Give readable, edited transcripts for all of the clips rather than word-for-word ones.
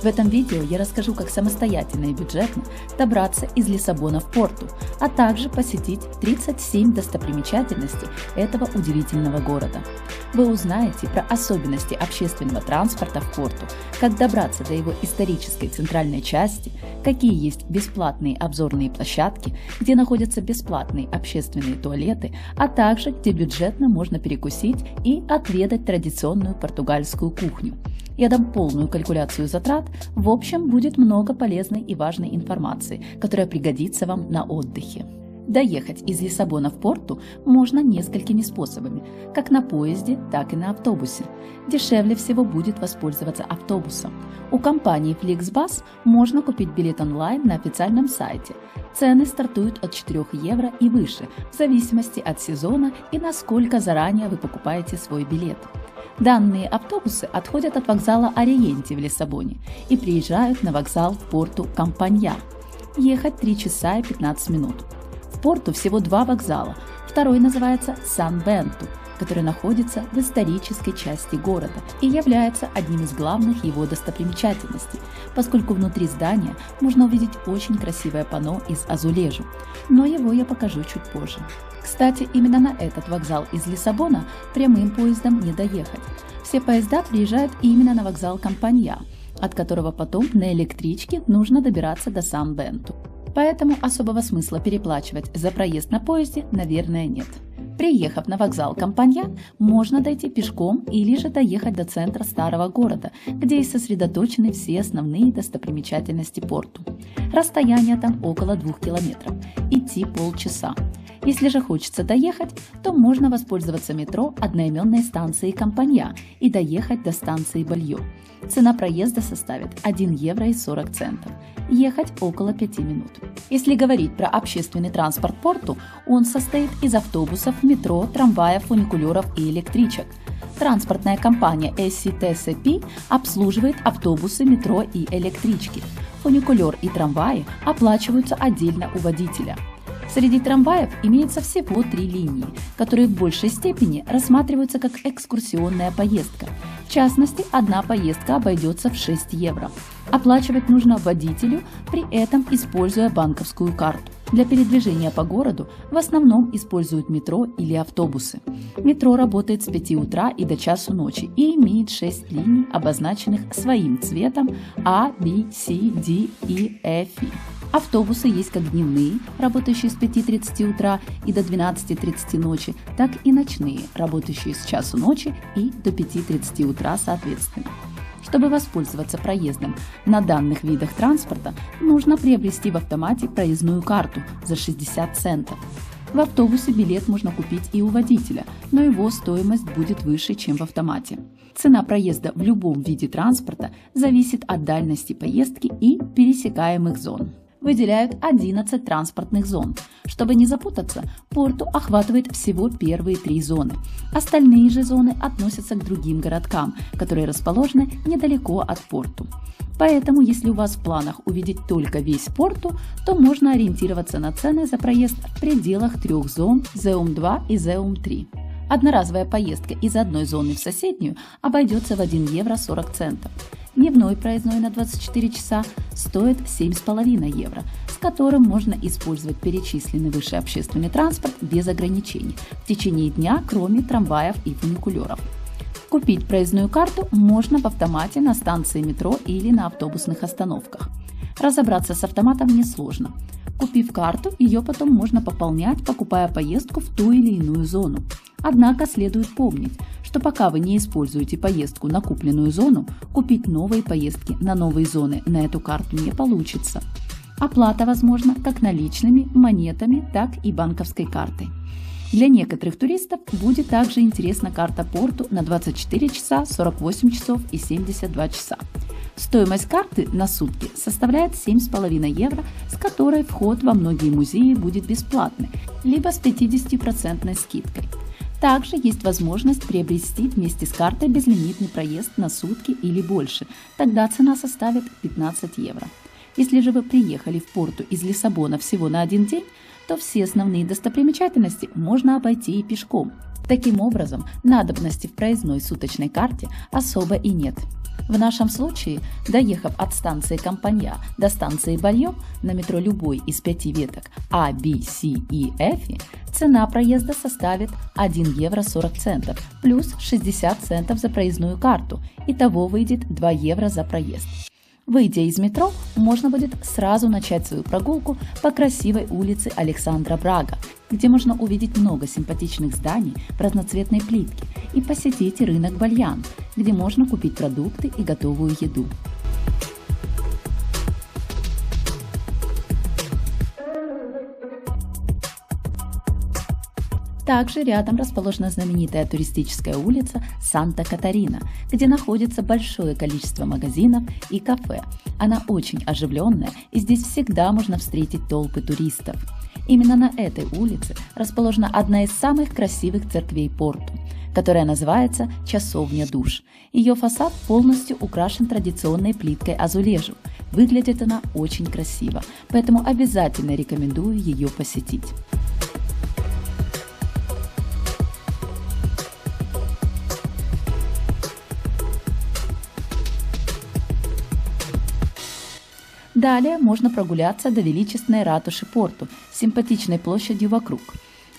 В этом видео я расскажу, как самостоятельно и бюджетно добраться из Лиссабона в Порту, а также посетить 37 достопримечательностей этого удивительного города. Вы узнаете про особенности общественного транспорта в Порту, как добраться до его исторической центральной части, какие есть бесплатные обзорные площадки, где находятся бесплатные общественные туалеты, а также где бюджетно можно перекусить и отведать традиционную португальскую кухню. Я дам полную калькуляцию затрат, в общем, будет много полезной и важной информации, которая пригодится вам на отдыхе. Доехать из Лиссабона в Порту можно несколькими способами, как на поезде, так и на автобусе. Дешевле всего будет воспользоваться автобусом. У компании Flixbus можно купить билет онлайн на официальном сайте. Цены стартуют от 4 евро и выше, в зависимости от сезона и насколько заранее вы покупаете свой билет. Данные автобусы отходят от вокзала Ориенте в Лиссабоне и приезжают на вокзал в Порту Кампанья. Ехать 3 часа и 15 минут. В Порту всего 2 вокзала, второй называется Сан-Бенту, который находится в исторической части города и является одним из главных его достопримечательностей, поскольку внутри здания можно увидеть очень красивое панно из азулежу, но его я покажу чуть позже. Кстати, именно на этот вокзал из Лиссабона прямым поездом не доехать. Все поезда приезжают именно на вокзал Кампанья, от которого потом на электричке нужно добираться до Сан-Бенту. Поэтому особого смысла переплачивать за проезд на поезде, наверное, нет. Приехав на вокзал Кампанья, можно дойти пешком или же доехать до центра старого города, где и сосредоточены все основные достопримечательности Порту. Расстояние там около 2 километров, идти полчаса. Если же хочется доехать, то можно воспользоваться метро одноименной станции Кампанья и доехать до станции Бальо. Цена проезда составит 1 евро и 40 центов. Ехать около 5 минут. Если говорить про общественный транспорт Порту, он состоит из автобусов, метро, трамваев, фуникулеров и электричек. Транспортная компания SCTCP обслуживает автобусы, метро и электрички. Фуникулер и трамваи оплачиваются отдельно у водителя. Среди трамваев имеется всего 3 линии, которые в большей степени рассматриваются как экскурсионная поездка. В частности, одна поездка обойдется в 6 евро. Оплачивать нужно водителю, при этом используя банковскую карту. Для передвижения по городу в основном используют метро или автобусы. Метро работает с 5 утра и до часу ночи и имеет 6 линий, обозначенных своим цветом А, Б, С, Д, И, F. Автобусы есть как дневные, работающие с 5:30 утра и до 12:30 ночи, так и ночные, работающие с часу ночи и до 5:30 утра соответственно. Чтобы воспользоваться проездом на данных видах транспорта, нужно приобрести в автомате проездную карту за 60 центов. В автобусе билет можно купить и у водителя, но его стоимость будет выше, чем в автомате. Цена проезда в любом виде транспорта зависит от дальности поездки и пересекаемых зон. Выделяют 11 транспортных зон. Чтобы не запутаться, Порту охватывает всего первые 3 зоны. Остальные же зоны относятся к другим городкам, которые расположены недалеко от Порту. Поэтому, если у вас в планах увидеть только весь Порту, то можно ориентироваться на цены за проезд в пределах 3 зон Zeum-2 и Zeum-3. Одноразовая поездка из одной зоны в соседнюю обойдется в 1 евро 40 центов. Дневной проездной на 24 часа стоит 7,5 евро, с которым можно использовать перечисленный выше общественный транспорт без ограничений в течение дня, кроме трамваев и фуникулеров. Купить проездную карту можно в автомате на станции метро или на автобусных остановках. Разобраться с автоматом несложно. Купив карту, ее потом можно пополнять, покупая поездку в ту или иную зону. Однако следует помнить, что пока вы не используете поездку на купленную зону, купить новые поездки на новые зоны на эту карту не получится. Оплата возможна как наличными, монетами, так и банковской картой. Для некоторых туристов будет также интересна карта Порту на 24 часа, 48 часов и 72 часа. Стоимость карты на сутки составляет 7,5 евро, с которой вход во многие музеи будет бесплатный, либо с 50% скидкой. Также есть возможность приобрести вместе с картой безлимитный проезд на сутки или больше, тогда цена составит 15 евро. Если же вы приехали в Порту из Лиссабона всего на один день, то все основные достопримечательности можно обойти и пешком. Таким образом, надобности в проездной суточной карте особо и нет. В нашем случае, доехав от станции Компанья до станции Бальем на метро любой из 5 веток А, Б, С и Ф, цена проезда составит 1 евро 40 центов плюс 60 центов за проездную карту. Итого выйдет 2 евро за проезд. Выйдя из метро, можно будет сразу начать свою прогулку по красивой улице Александра Брага, где можно увидеть много симпатичных зданий в разноцветной плитке, и посетить рынок Бальян, где можно купить продукты и готовую еду. Также рядом расположена знаменитая туристическая улица Санта-Катарина, где находится большое количество магазинов и кафе. Она очень оживленная, и здесь всегда можно встретить толпы туристов. Именно на этой улице расположена одна из самых красивых церквей Порту, которая называется «Часовня душ». Ее фасад полностью украшен традиционной плиткой азулежу. Выглядит она очень красиво, поэтому обязательно рекомендую ее посетить. Далее можно прогуляться до величественной ратуши Порту с симпатичной площадью вокруг.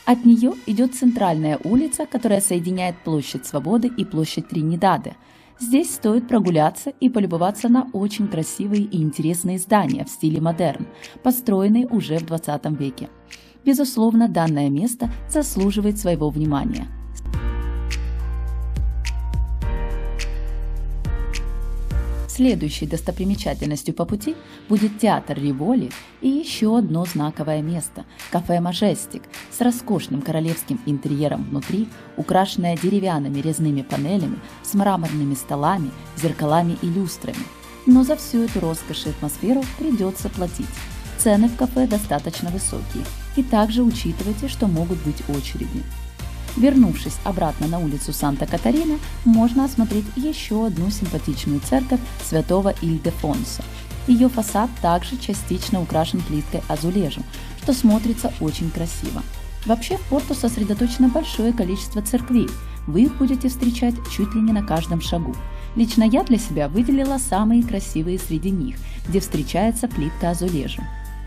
От нее идет центральная улица, которая соединяет площадь Свободы и площадь Тринидада. Здесь стоит прогуляться и полюбоваться на очень красивые и интересные здания в стиле модерн, построенные уже в 20 веке. Безусловно, данное место заслуживает своего внимания. Следующей достопримечательностью по пути будет театр Риволи и еще одно знаковое место – кафе «Мажестик» с роскошным королевским интерьером внутри, украшенное деревянными резными панелями, с мраморными столами, зеркалами и люстрами. Но за всю эту роскошь и атмосферу придется платить. Цены в кафе достаточно высокие, и также учитывайте, что могут быть очереди. Вернувшись обратно на улицу Санта-Катарина, можно осмотреть еще одну симпатичную церковь святого Ильдефонса. Ее фасад также частично украшен плиткой азулежу, что смотрится очень красиво. Вообще в Порту сосредоточено большое количество церквей, вы их будете встречать чуть ли не на каждом шагу. Лично я для себя выделила самые красивые среди них, где встречается плитка азулежу.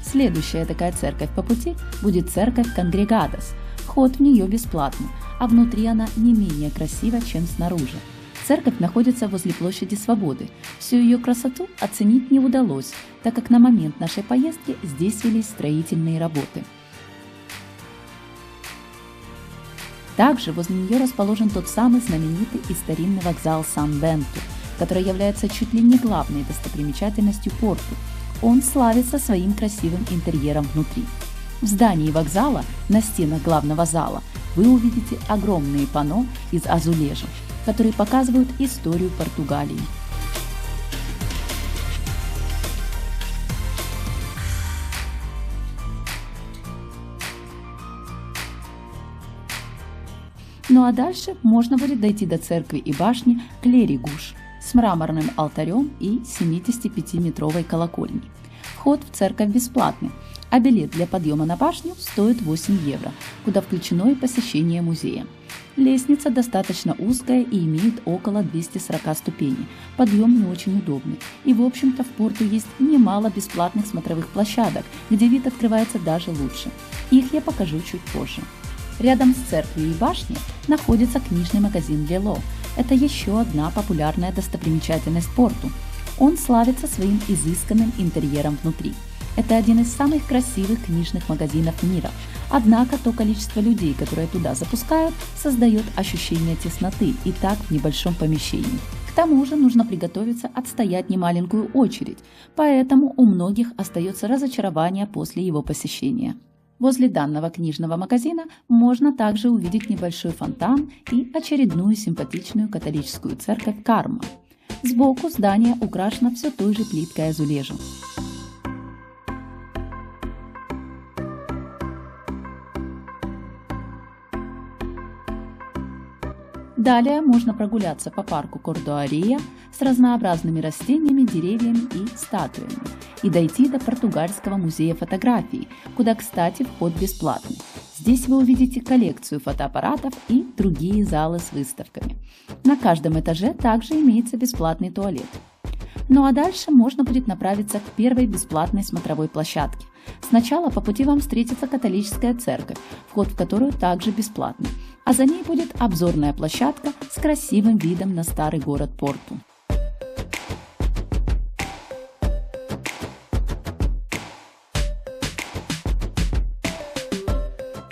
Следующая такая церковь по пути будет церковь Конгрегадос. Вход в нее бесплатный, а внутри она не менее красива, чем снаружи. Церковь находится возле площади Свободы. Всю ее красоту оценить не удалось, так как на момент нашей поездки здесь велись строительные работы. Также возле нее расположен тот самый знаменитый и старинный вокзал Сан-Бенту, который является чуть ли не главной достопримечательностью Порту. Он славится своим красивым интерьером внутри. В здании вокзала, на стенах главного зала, вы увидите огромные панно из азулежа, которые показывают историю Португалии. Ну а дальше можно будет дойти до церкви и башни Клеригуш с мраморным алтарем и 75-метровой колокольней. Вход в церковь бесплатный, а билет для подъема на башню стоит 8 евро, куда включено и посещение музея. Лестница достаточно узкая и имеет около 240 ступеней, подъем не очень удобный. И в общем-то в Порту есть немало бесплатных смотровых площадок, где вид открывается даже лучше. Их я покажу чуть позже. Рядом с церковью и башней находится книжный магазин Лело. Это еще одна популярная достопримечательность Порту. Он славится своим изысканным интерьером внутри. Это один из самых красивых книжных магазинов мира. Однако то количество людей, которые туда запускают, создает ощущение тесноты и так в небольшом помещении. К тому же нужно приготовиться отстоять немаленькую очередь, поэтому у многих остается разочарование после его посещения. Возле данного книжного магазина можно также увидеть небольшой фонтан и очередную симпатичную католическую церковь Карма. Сбоку здание украшено все той же плиткой азулежу. Далее можно прогуляться по парку Кордоария с разнообразными растениями, деревьями и статуями. и дойти до Португальского музея фотографии, куда, кстати, вход бесплатный. Здесь вы увидите коллекцию фотоаппаратов и другие залы с выставками. На каждом этаже также имеется бесплатный туалет. Ну а дальше можно будет направиться к первой бесплатной смотровой площадке. Сначала по пути вам встретится католическая церковь, вход в которую также бесплатный, а за ней будет обзорная площадка с красивым видом на старый город Порту.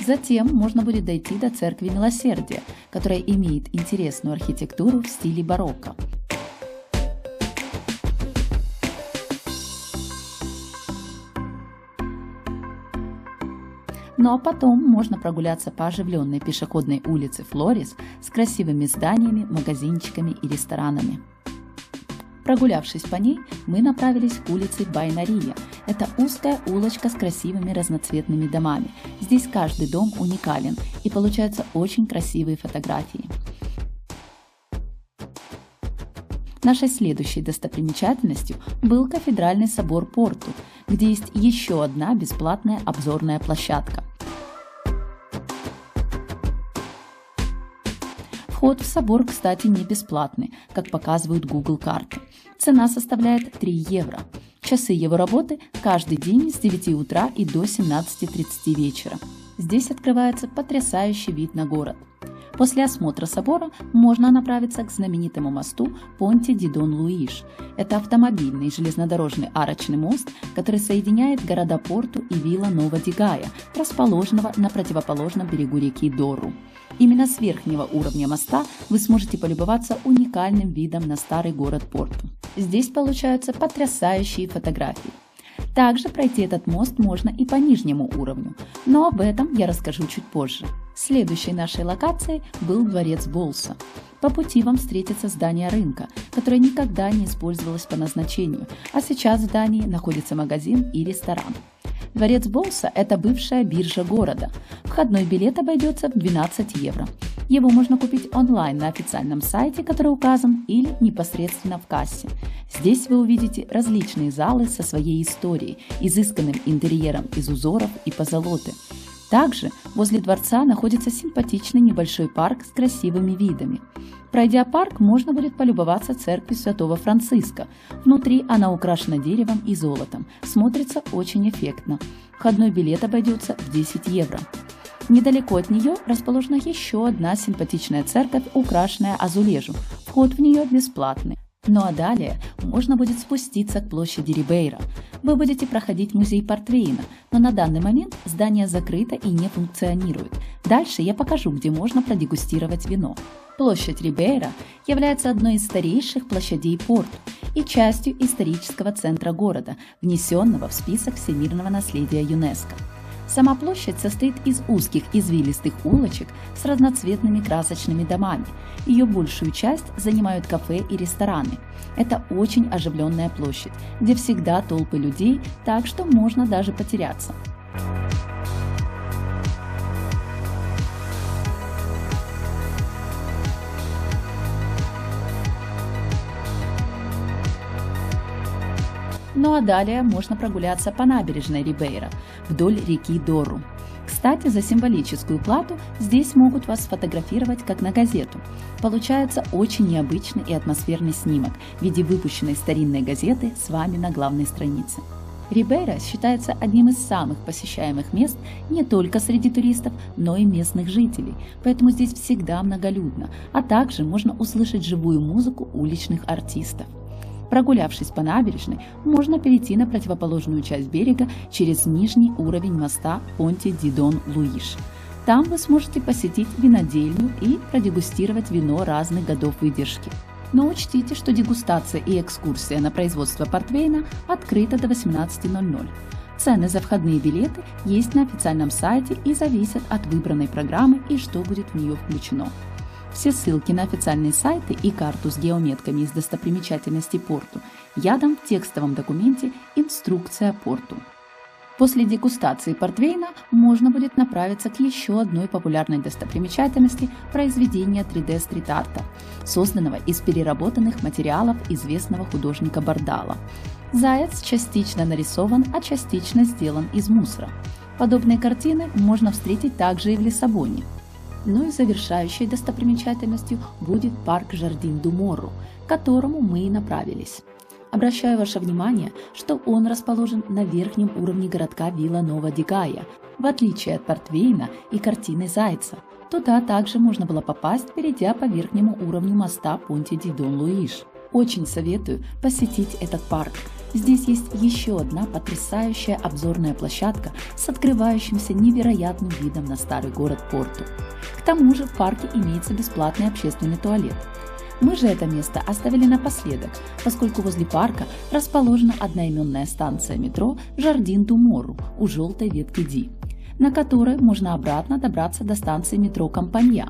Затем можно будет дойти до церкви Милосердия, которая имеет интересную архитектуру в стиле барокко. Ну а потом можно прогуляться по оживленной пешеходной улице Флорис с красивыми зданиями, магазинчиками и ресторанами. Прогулявшись по ней, мы направились к улице Байнария. Это узкая улочка с красивыми разноцветными домами. Здесь каждый дом уникален и получаются очень красивые фотографии. Нашей следующей достопримечательностью был кафедральный собор Порту, где есть еще одна бесплатная обзорная площадка. Вход в собор, кстати, не бесплатный, как показывают Google карты. Цена составляет 3 евро. Часы его работы каждый день с 9 утра и до 17:30 вечера. Здесь открывается потрясающий вид на город. После осмотра собора можно направиться к знаменитому мосту Понте-ди-Дон-Луиш. Это автомобильный железнодорожный арочный мост, который соединяет города Порту и Вила-Нова-ди-Гая, расположенного на противоположном берегу реки Дору. Именно с верхнего уровня моста вы сможете полюбоваться уникальным видом на старый город Порту. Здесь получаются потрясающие фотографии. Также пройти этот мост можно и по нижнему уровню, но об этом я расскажу чуть позже. Следующей нашей локацией был дворец Болса. По пути вам встретится здание рынка, которое никогда не использовалось по назначению, а сейчас в здании находится магазин и ресторан. Дворец Болса – это бывшая биржа города. Входной билет обойдется в 12 евро. Его можно купить онлайн на официальном сайте, который указан, или непосредственно в кассе. Здесь вы увидите различные залы со своей историей, изысканным интерьером из узоров и позолоты. Также возле дворца находится симпатичный небольшой парк с красивыми видами. Пройдя парк, можно будет полюбоваться церковью Святого Франциска. Внутри она украшена деревом и золотом, смотрится очень эффектно. Входной билет обойдется в 10 евро. Недалеко от нее расположена еще одна симпатичная церковь, украшенная азулежем. Вход в нее бесплатный. Ну а далее можно будет спуститься к площади Рибейра. Вы будете проходить музей Портвейна, но на данный момент здание закрыто и не функционирует. Дальше я покажу, где можно продегустировать вино. Площадь Рибейра является одной из старейших площадей Порту и частью исторического центра города, внесенного в список всемирного наследия ЮНЕСКО. Сама площадь состоит из узких извилистых улочек с разноцветными красочными домами. Ее большую часть занимают кафе и рестораны. Это очень оживленная площадь, где всегда толпы людей, так что можно даже потеряться. Ну а далее можно прогуляться по набережной Рибейра вдоль реки Дору. Кстати, за символическую плату здесь могут вас сфотографировать как на газету. Получается очень необычный и атмосферный снимок в виде выпущенной старинной газеты с вами на главной странице. Рибейра считается одним из самых посещаемых мест не только среди туристов, но и местных жителей, поэтому здесь всегда многолюдно, а также можно услышать живую музыку уличных артистов. Прогулявшись по набережной, можно перейти на противоположную часть берега через нижний уровень моста Понте-ди-Дон-Луиш. Там вы сможете посетить винодельню и продегустировать вино разных годов выдержки. Но учтите, что дегустация и экскурсия на производство портвейна открыта до 18:00. Цены за входные билеты есть на официальном сайте и зависят от выбранной программы и что будет в нее включено. Все ссылки на официальные сайты и карту с геометками из достопримечательностей Порту я дам в текстовом документе «Инструкция Порту». После дегустации портвейна можно будет направиться к еще одной популярной достопримечательности произведения 3D-стрит-арта, созданного из переработанных материалов известного художника Бардала. Заяц частично нарисован, а частично сделан из мусора. Подобные картины можно встретить также и в Лиссабоне. Ну и завершающей достопримечательностью будет парк Жардин-ду-Морру, к которому мы и направились. Обращаю ваше внимание, что он расположен на верхнем уровне городка Вила-Нова-де-Гайа, в отличие от Портвейна и картины Зайца. Туда также можно было попасть, перейдя по верхнему уровню моста Понте-ди-Дон-Луиш. Очень советую посетить этот парк. Здесь есть еще одна потрясающая обзорная площадка с открывающимся невероятным видом на старый город Порту. К тому же в парке имеется бесплатный общественный туалет. Мы же это место оставили напоследок, поскольку возле парка расположена одноименная станция метро Жардин-ду-Морру у желтой ветки Ди, на которой можно обратно добраться до станции метро Компанья.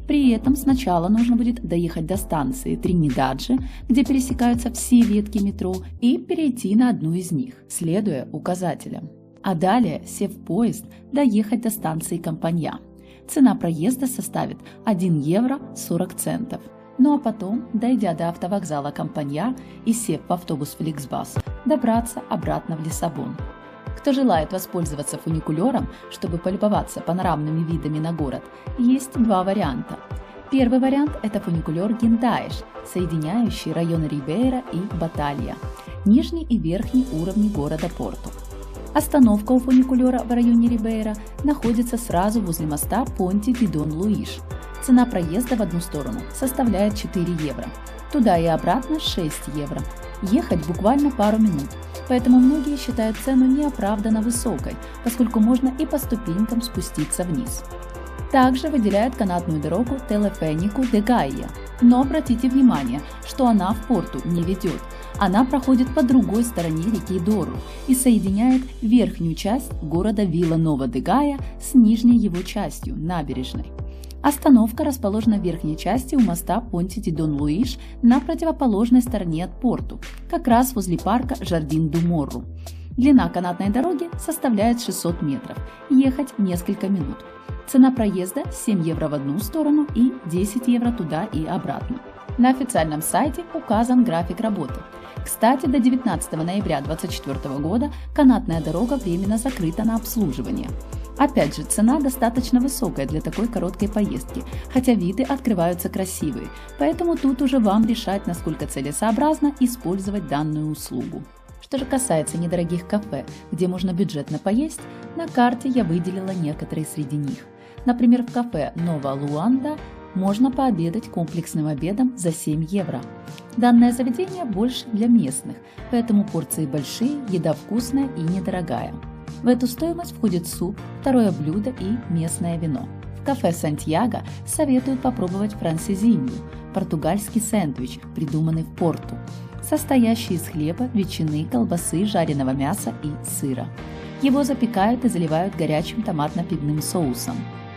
При этом сначала нужно будет доехать до станции Тринидаджи, где пересекаются все ветки метро, и перейти на одну из них, следуя указателям. А далее, сев в поезд, доехать до станции Компанья. Цена проезда составит 1 евро 40 центов. Ну а потом, дойдя до автовокзала Компанья и сев в автобус Фликсбас, добраться обратно в Лиссабон. Кто желает воспользоваться фуникулером, чтобы полюбоваться панорамными видами на город, есть два варианта. Первый вариант – это фуникулер Гиндаиш, соединяющий районы Рибейра и Баталья, нижний и верхний уровни города Порту. Остановка у фуникулера в районе Рибейра находится сразу возле моста Понте-ди-Дон-Луиш. Цена проезда в одну сторону составляет 4 евро. Туда и обратно 6 евро. Ехать буквально пару минут. Поэтому многие считают цену неоправданно высокой, поскольку можно и по ступенькам спуститься вниз. Также выделяют канатную дорогу Телефенику-де-Гайя. Но обратите внимание, что она в Порту не ведет. Она проходит по другой стороне реки Дору и соединяет верхнюю часть города Вила-Нова-де-Гайа с нижней его частью, набережной. Остановка расположена в верхней части у моста Понте-ди-Дон-Луиш на противоположной стороне от Порту, как раз возле парка Жардин-ду-Морру. Длина канатной дороги составляет 600 метров, ехать несколько минут. Цена проезда 7 евро в одну сторону и 10 евро туда и обратно. На официальном сайте указан график работы. Кстати, до 19 ноября 2024 года канатная дорога временно закрыта на обслуживание. Опять же, цена достаточно высокая для такой короткой поездки, хотя виды открываются красивые, поэтому тут уже вам решать, насколько целесообразно использовать данную услугу. Что же касается недорогих кафе, где можно бюджетно поесть, на карте я выделила некоторые среди них. Например, в кафе Нова Луанда можно пообедать комплексным обедом за 7 евро. Данное заведение больше для местных, поэтому порции большие, еда вкусная и недорогая. В эту стоимость входит суп, второе блюдо и местное вино. В кафе Сантьяго советуют попробовать франсизинью – португальский сэндвич, придуманный в Порту, состоящий из хлеба, ветчины, колбасы, жареного мяса и сыра. Его запекают и заливают горячим томатно-пивным соусом.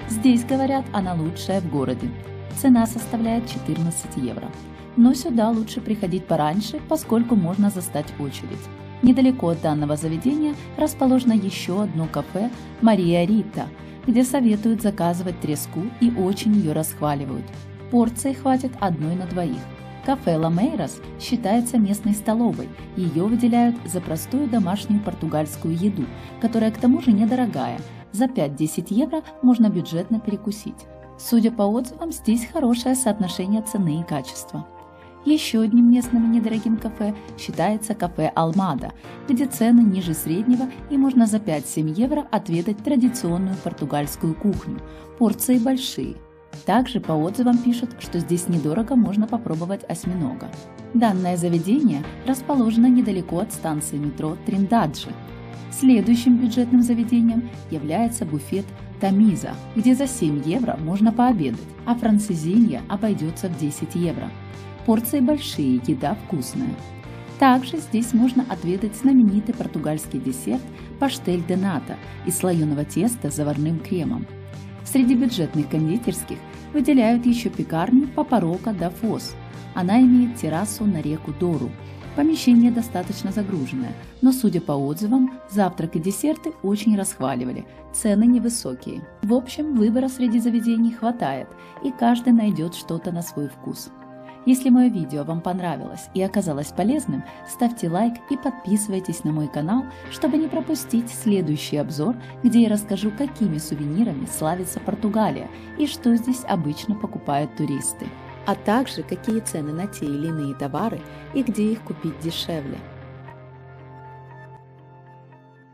Здесь, говорят, она лучшая в городе. Цена составляет 14 евро. Но сюда лучше приходить пораньше, поскольку можно застать очередь. Недалеко от данного заведения расположено еще одно кафе «Мария Рита», где советуют заказывать треску и очень ее расхваливают. Порции хватит одной на двоих. Кафе «Ламейрос» считается местной столовой, ее выделяют за простую домашнюю португальскую еду, которая к тому же недорогая. За 5-10 евро можно бюджетно перекусить. Судя по отзывам, здесь хорошее соотношение цены и качества. Еще одним местным недорогим кафе считается кафе «Алмада», где цены ниже среднего и можно за 5-7 евро отведать традиционную португальскую кухню. Порции большие. Также по отзывам пишут, что здесь недорого можно попробовать осьминога. Данное заведение расположено недалеко от станции метро Триндаджи. Следующим бюджетным заведением является буфет «Тамиза», где за 7 евро можно пообедать, а франсизинья обойдется в 10 евро. Порции большие, еда вкусная. Также здесь можно отведать знаменитый португальский десерт паштель де ната из слоеного теста с заварным кремом. Среди бюджетных кондитерских выделяют еще пекарню Папарока да Фос. Она имеет террасу на реку Дору. Помещение достаточно загруженное, но, судя по отзывам, завтрак и десерты очень расхваливали, цены невысокие. В общем, выбора среди заведений хватает, и каждый найдет что-то на свой вкус. Если мое видео вам понравилось и оказалось полезным, ставьте лайк и подписывайтесь на мой канал, чтобы не пропустить следующий обзор, где я расскажу, какими сувенирами славится Португалия и что здесь обычно покупают туристы, а также какие цены на те или иные товары и где их купить дешевле.